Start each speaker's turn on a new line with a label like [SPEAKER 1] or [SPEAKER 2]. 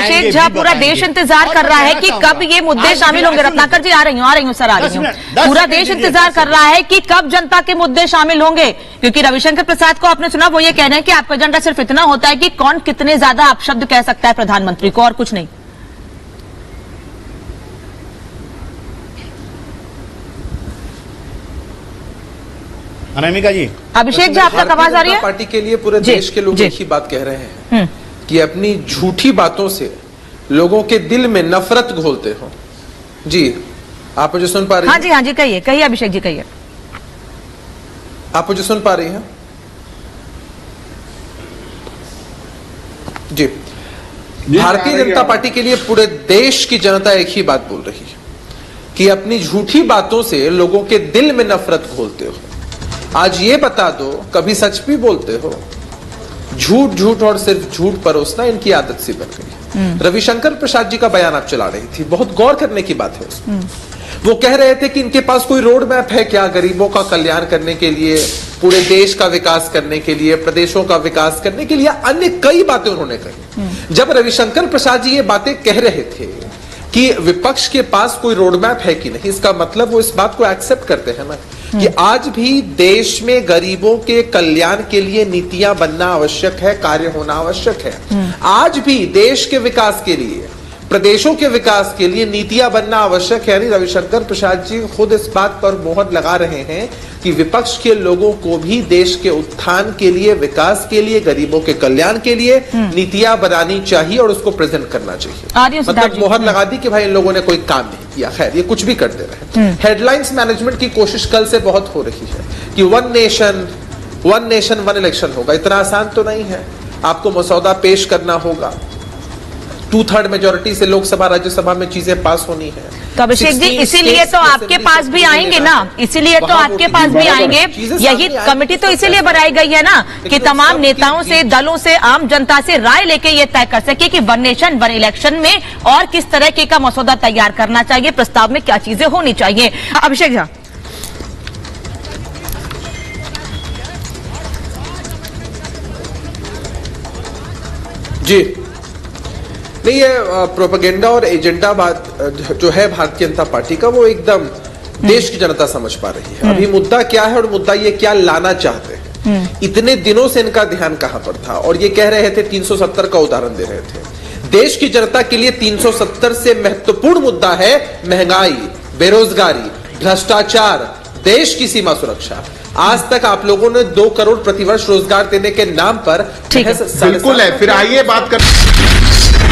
[SPEAKER 1] अभिषेक झा, पूरा देश इंतजार कर रहा है कि कब ये मुद्दे शामिल होंगे। रत्नाकर जी, आ रही हूँ सर, आ रही हूँ। पूरा देश इंतजार कर रहा है कि कब जनता के मुद्दे शामिल होंगे, क्योंकि रविशंकर प्रसाद को आपने सुना, वो ये कह रहे हैं कि आपका एजेंडा सिर्फ इतना होता है कि कौन कितने ज्यादा अपशब्द कह सकता है प्रधानमंत्री को, और कुछ नहीं।
[SPEAKER 2] अनामिका जी,
[SPEAKER 1] अभिषेक जी, आपका आवाज आ रही है?
[SPEAKER 3] पार्टी के लिए पूरे देश के लोग एक ही बात कह रहे हैं कि अपनी झूठी बातों से लोगों के दिल में नफरत घोलते हो। जी, आप मुझे सुन पा रही हैं?
[SPEAKER 1] हाँ जी, हाँ जी, कहिए कहिए अभिषेक जी, कहिए।
[SPEAKER 3] आप मुझे सुन पा रही हैं? जी, भारतीय जनता पार्टी के लिए पूरे देश की जनता एक ही बात बोल रही है कि अपनी झूठी बातों से लोगों के दिल में नफरत घोलते हो। आज ये बता दो, कभी सच भी बोलते हो? झूठ झूठ और सिर्फ झूठ परोसना इनकी आदत सी बन गई। रविशंकर प्रसाद जी का बयान आप चला रही थी, बहुत गौर करने की बात है उसमें। वो कह रहे थे कि इनके पास कोई रोड मैप है क्या गरीबों का कल्याण करने के लिए, पूरे देश का विकास करने के लिए, प्रदेशों का विकास करने के लिए, अन्य कई बातें उन्होंने कही। जब रविशंकर प्रसाद जी ये बातें कह रहे थे कि विपक्ष के पास कोई रोड मैप है कि नहीं, इसका मतलब वो इस बात को एक्सेप्ट करते हैं ना कि आज भी देश में गरीबों के कल्याण के लिए नीतियां बनना आवश्यक है, कार्य होना आवश्यक है। आज भी देश के विकास के लिए, प्रदेशों के विकास के लिए नीतियां बनना आवश्यक है। यानी रविशंकर प्रसाद जी खुद इस बात पर मोहर लगा रहे हैं कि विपक्ष के लोगों को भी देश के उत्थान के लिए, विकास के लिए, गरीबों के कल्याण के लिए नीतियां बनानी चाहिए और उसको प्रेजेंट करना चाहिए। मतलब मोहर लगा दी कि भाई इन लोगों ने कोई काम नहीं किया। खैर, ये कुछ भी करते रहे। हेडलाइंस मैनेजमेंट की कोशिश कल से बहुत हो रही है कि वन नेशन वन इलेक्शन होगा। इतना आसान तो नहीं है। आपको मसौदा पेश करना होगा, 2/3 मेजोरिटी से लोकसभा राज्यसभा में चीजें पास होनी है।
[SPEAKER 1] तो अभिषेक जी, इसीलिए तो आपके पास भी आएंगे ना, इसीलिए तो आपके पास भी आएंगे। यही कमेटी तो इसीलिए बनाई गई है ना कि तमाम नेताओं से, दलों से, आम जनता से राय लेके ये तय कर सके कि वन नेशन वन इलेक्शन में और किस तरह के का मसौदा तैयार करना चाहिए, प्रस्ताव में क्या चीजें होनी चाहिए। अभिषेक झा
[SPEAKER 3] जी, नहीं, ये प्रोपेगेंडा और एजेंडा बात जो है भारतीय जनता पार्टी का, वो एकदम देश की जनता समझ पा रही है। अभी मुद्दा क्या है और मुद्दा ये क्या लाना चाहते हैं। इतने दिनों से इनका ध्यान कहां पर था, और ये कह रहे थे 370 का उदाहरण दे रहे थे। देश की जनता के लिए 370 से महत्वपूर्ण मुद्दा है महंगाई, बेरोजगारी, भ्रष्टाचार, देश की सीमा सुरक्षा। आज तक आप लोगों ने 2 करोड़ प्रतिवर्ष रोजगार देने के नाम पर
[SPEAKER 2] बिल्कुल है। फिर आइए बात कर